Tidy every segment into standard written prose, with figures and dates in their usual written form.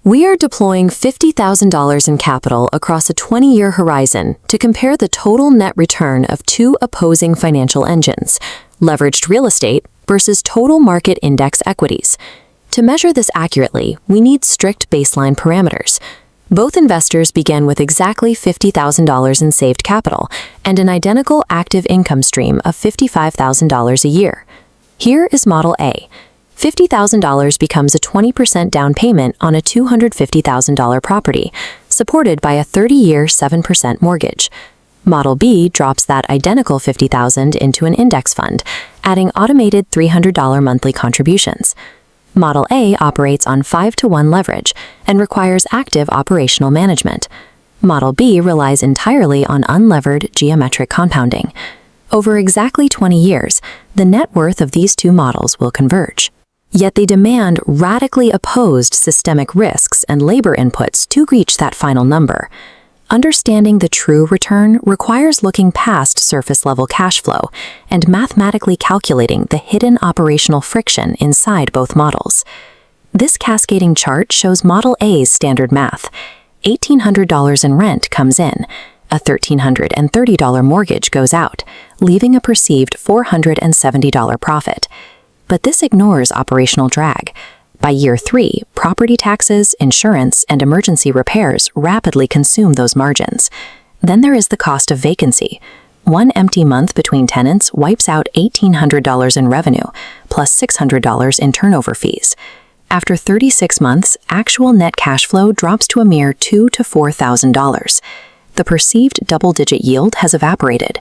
We are deploying $50,000 in capital across a 20-year horizon to compare the total net return of two opposing financial engines, leveraged real estate versus total market index equities. To measure this accurately, we need strict baseline parameters. Both investors began with exactly $50,000 in saved capital and an identical active income stream of $55,000 a year. Here is Model A. $50,000 becomes a 20% down payment on a $250,000 property, supported by a 30-year 7% mortgage. Model B drops that identical $50,000 into an index fund, adding automated $300 monthly contributions. Model A operates on 5-to-1 leverage and requires active operational management. Model B relies entirely on unlevered geometric compounding. Over exactly 20 years, the net worth of these two models will converge. Yet they demand radically opposed systemic risks and labor inputs to reach that final number. Understanding the true return requires looking past surface-level cash flow and mathematically calculating the hidden operational friction inside both models. This cascading chart shows Model A's standard math. $1,800 in rent comes in. A $1,330 mortgage goes out, leaving a perceived $470 profit. But this ignores operational drag. By year 3, property taxes, insurance, and emergency repairs rapidly consume those margins. Then there is the cost of vacancy. One empty month between tenants wipes out $1,800 in revenue, plus $600 in turnover fees. After 36 months, actual net cash flow drops to a mere $2,000 to $4,000. The perceived double-digit yield has evaporated.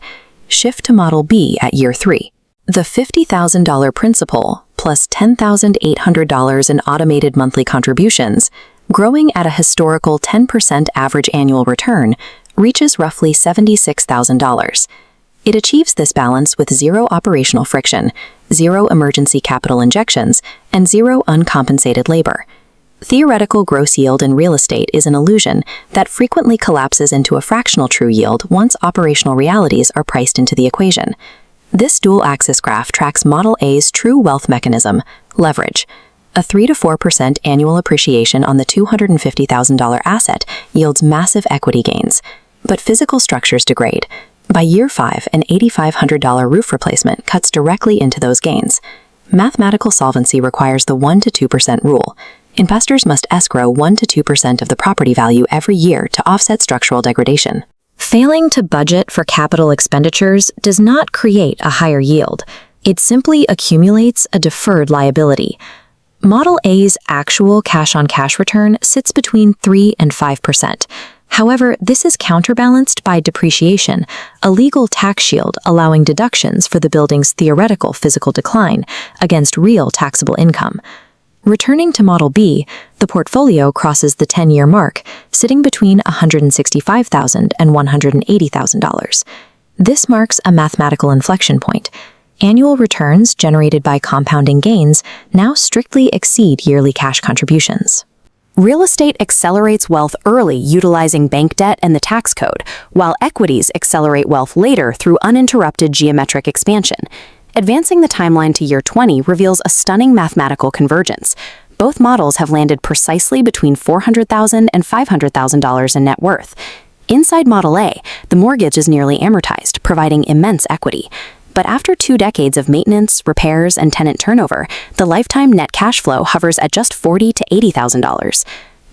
Shift to Model B at year 3. The $50,000 principal, plus $10,800 in automated monthly contributions, growing at a historical 10% average annual return, reaches roughly $76,000. It achieves this balance with zero operational friction, zero emergency capital injections, and zero uncompensated labor. Theoretical gross yield in real estate is an illusion that frequently collapses into a fractional true yield once operational realities are priced into the equation. This dual-axis graph tracks Model A's true wealth mechanism, leverage. A 3 to 4% annual appreciation on the $250,000 asset yields massive equity gains, but physical structures degrade. By year 5, an $8,500 roof replacement cuts directly into those gains. Mathematical solvency requires the 1 to 2% rule. Investors must escrow 1 to 2% of the property value every year to offset structural degradation. Failing to budget for capital expenditures does not create a higher yield. It simply accumulates a deferred liability. Model A's actual cash-on-cash return sits between 3 and 5%. However, this is counterbalanced by depreciation, a legal tax shield allowing deductions for the building's theoretical physical decline against real taxable income. Returning to Model B, the portfolio crosses the 10-year mark, sitting between $165,000 and $180,000. This marks a mathematical inflection point. Annual returns generated by compounding gains now strictly exceed yearly cash contributions. Real estate accelerates wealth early utilizing bank debt and the tax code, while equities accelerate wealth later through uninterrupted geometric expansion. Advancing the timeline to year 20 reveals a stunning mathematical convergence. Both models have landed precisely between $400,000 and $500,000 in net worth. Inside Model A, the mortgage is nearly amortized, providing immense equity. But after 2 decades of maintenance, repairs, and tenant turnover, the lifetime net cash flow hovers at just $40,000 to $80,000.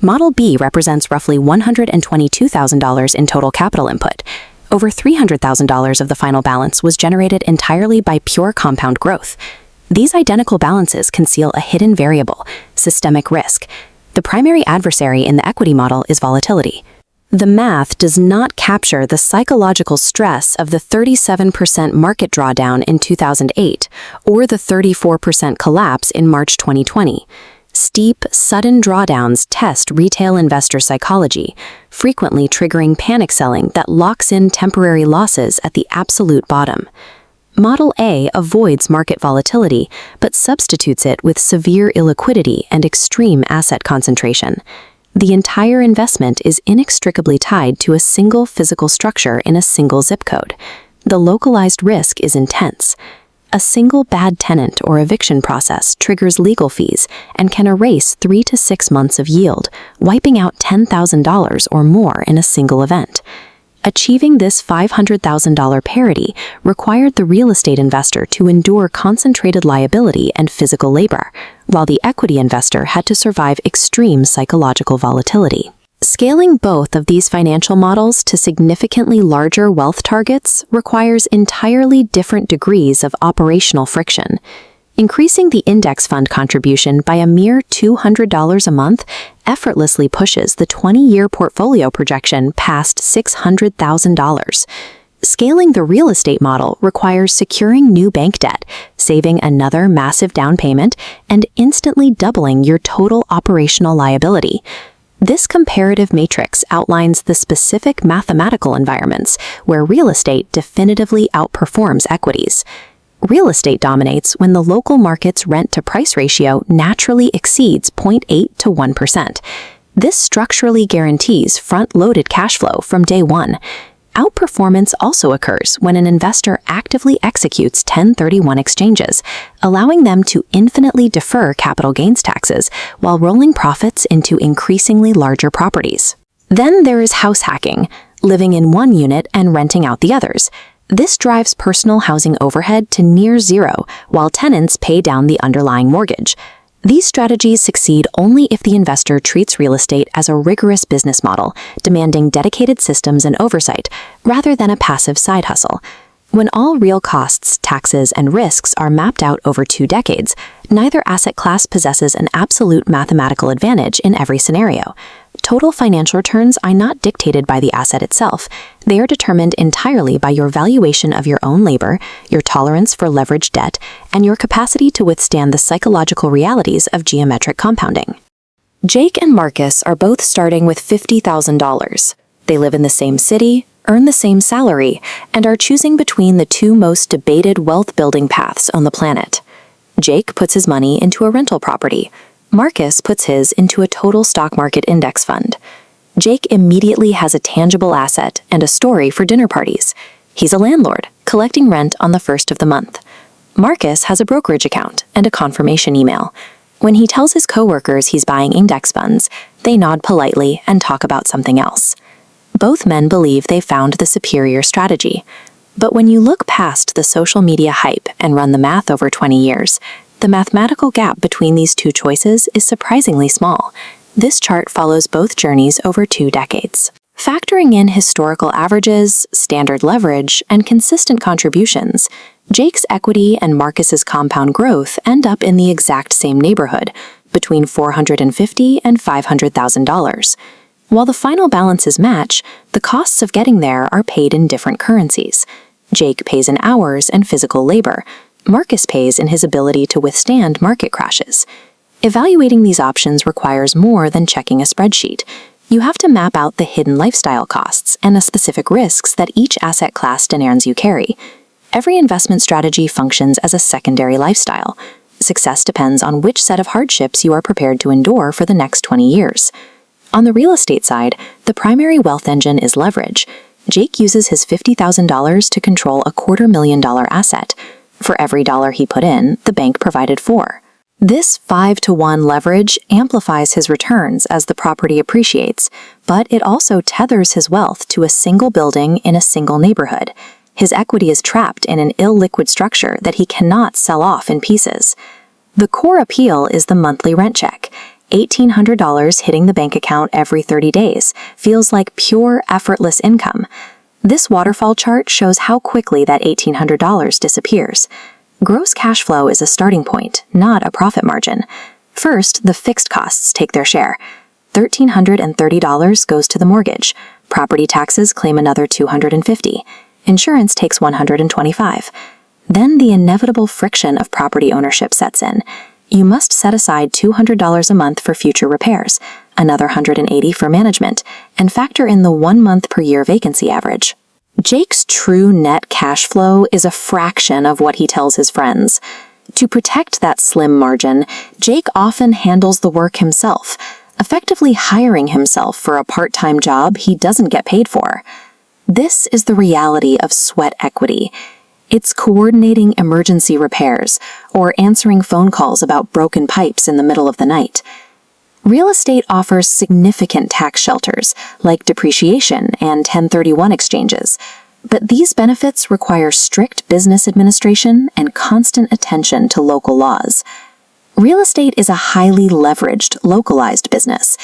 Model B represents roughly $122,000 in total capital input. Over $300,000 of the final balance was generated entirely by pure compound growth. These identical balances conceal a hidden variable, systemic risk. The primary adversary in the equity model is volatility. The math does not capture the psychological stress of the 37% market drawdown in 2008 or the 34% collapse in March 2020. Steep, sudden drawdowns test retail investor psychology, frequently triggering panic selling that locks in temporary losses at the absolute bottom. Model A avoids market volatility, but substitutes it with severe illiquidity and extreme asset concentration. The entire investment is inextricably tied to a single physical structure in a single zip code. The localized risk is intense. A single bad tenant or eviction process triggers legal fees and can erase 3 to 6 months of yield, wiping out $10,000 or more in a single event. Achieving this $500,000 parity required the real estate investor to endure concentrated liability and physical labor, while the equity investor had to survive extreme psychological volatility. Scaling both of these financial models to significantly larger wealth targets requires entirely different degrees of operational friction. Increasing the index fund contribution by a mere $200 a month effortlessly pushes the 20-year portfolio projection past $600,000. Scaling the real estate model requires securing new bank debt, saving another massive down payment, and instantly doubling your total operational liability. This comparative matrix outlines the specific mathematical environments where real estate definitively outperforms equities. Real estate dominates when the local market's rent-to-price ratio naturally exceeds 0.8 to 1%. This structurally guarantees front-loaded cash flow from day one. Outperformance also occurs when an investor actively executes 1031 exchanges, allowing them to infinitely defer capital gains taxes while rolling profits into increasingly larger properties. Then there is house hacking, living in one unit and renting out the others. This drives personal housing overhead to near zero while tenants pay down the underlying mortgage. These strategies succeed only if the investor treats real estate as a rigorous business model, demanding dedicated systems and oversight, rather than a passive side hustle. When all real costs, taxes, and risks are mapped out over 2 decades, neither asset class possesses an absolute mathematical advantage in every scenario. Total financial returns are not dictated by the asset itself. They are determined entirely by your valuation of your own labor, your tolerance for leveraged debt, and your capacity to withstand the psychological realities of geometric compounding. Jake and Marcus are both starting with $50,000. They live in the same city, earn the same salary, and are choosing between the two most debated wealth-building paths on the planet. Jake puts his money into a rental property. Marcus puts his into a total stock market index fund. Jake immediately has a tangible asset and a story for dinner parties. He's a landlord, collecting rent on the first of the month. Marcus has a brokerage account and a confirmation email. When he tells his coworkers he's buying index funds, they nod politely and talk about something else. Both men believe they've found the superior strategy. But when you look past the social media hype and run the math over 20 years, the mathematical gap between these two choices is surprisingly small. This chart follows both journeys over 2 decades. Factoring in historical averages, standard leverage, and consistent contributions, Jake's equity and Marcus's compound growth end up in the exact same neighborhood, between $450,000 and $500,000. While the final balances match, the costs of getting there are paid in different currencies. Jake pays in hours and physical labor. Marcus pays in his ability to withstand market crashes. Evaluating these options requires more than checking a spreadsheet. You have to map out the hidden lifestyle costs and the specific risks that each asset class demands you carry. Every investment strategy functions as a secondary lifestyle. Success depends on which set of hardships you are prepared to endure for the next 20 years. On the real estate side, the primary wealth engine is leverage. Jake uses his $50,000 to control a $250,000 asset. For every dollar he put in, the bank provided 4. This 5-to-1 leverage amplifies his returns as the property appreciates, but it also tethers his wealth to a single building in a single neighborhood. His equity is trapped in an illiquid structure that he cannot sell off in pieces. The core appeal is the monthly rent check. $1,800 hitting the bank account every 30 days feels like pure, effortless income. This waterfall chart shows how quickly that $1,800 disappears. Gross cash flow is a starting point, not a profit margin. First, the fixed costs take their share. $1,330 goes to the mortgage. Property taxes claim another $250. Insurance takes $125. Then the inevitable friction of property ownership sets in. You must set aside $200 a month for future repairs, another $180 for management, and factor in the 1 month per year vacancy average. Jake's true net cash flow is a fraction of what he tells his friends. To protect that slim margin, Jake often handles the work himself, effectively hiring himself for a part-time job he doesn't get paid for. This is the reality of sweat equity. It's coordinating emergency repairs or answering phone calls about broken pipes in the middle of the night. Real estate offers significant tax shelters, like depreciation and 1031 exchanges, but these benefits require strict business administration and constant attention to local laws. Real estate is a highly leveraged, localized business.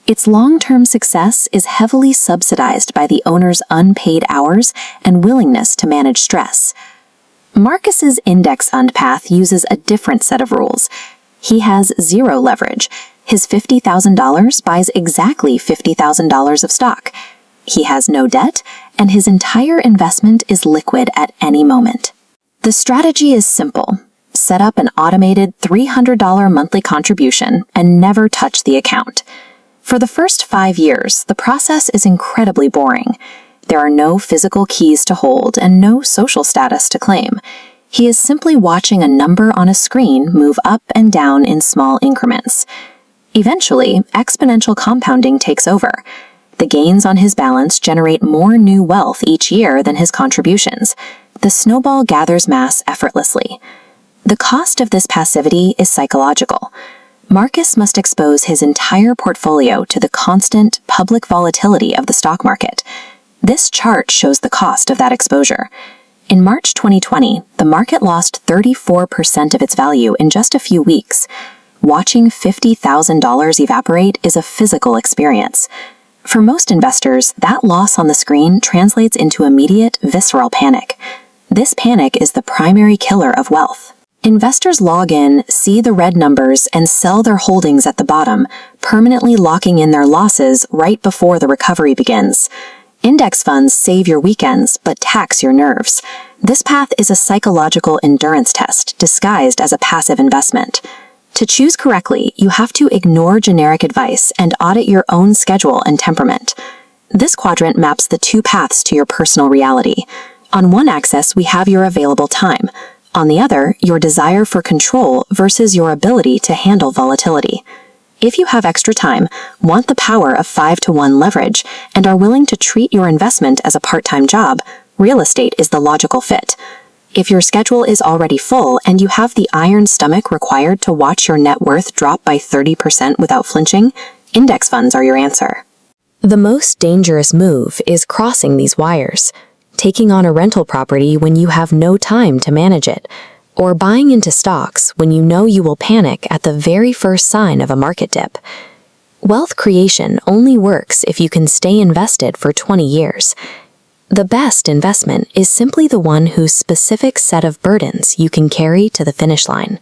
Its long-term success is heavily subsidized by the owner's unpaid hours and willingness to manage stress. Marcus's index fund path uses a different set of rules. He has zero leverage. His $50,000 buys exactly $50,000 of stock. He has no debt, and his entire investment is liquid at any moment. The strategy is simple. Set up an automated $300 monthly contribution and never touch the account. For the first 5 years, the process is incredibly boring. There are no physical keys to hold and no social status to claim. He is simply watching a number on a screen move up and down in small increments. Eventually, exponential compounding takes over. The gains on his balance generate more new wealth each year than his contributions. The snowball gathers mass effortlessly. The cost of this passivity is psychological. Marcus must expose his entire portfolio to the constant public volatility of the stock market. This chart shows the cost of that exposure. In March 2020, the market lost 34% of its value in just a few weeks. Watching $50,000 evaporate is a physical experience. For most investors, that loss on the screen translates into immediate, visceral panic. This panic is the primary killer of wealth. Investors log in, see the red numbers, and sell their holdings at the bottom, permanently locking in their losses right before the recovery begins. Index funds save your weekends, but tax your nerves. This path is a psychological endurance test disguised as a passive investment. To choose correctly, you have to ignore generic advice and audit your own schedule and temperament. This quadrant maps the two paths to your personal reality. On one axis, we have your available time. On the other, your desire for control versus your ability to handle volatility. If you have extra time, want the power of 5-to-1 leverage, and are willing to treat your investment as a part-time job, real estate is the logical fit. If your schedule is already full and you have the iron stomach required to watch your net worth drop by 30% without flinching, index funds are your answer. The most dangerous move is crossing these wires, taking on a rental property when you have no time to manage it, or buying into stocks when you know you will panic at the very first sign of a market dip. Wealth creation only works if you can stay invested for 20 years. The best investment is simply the one whose specific set of burdens you can carry to the finish line.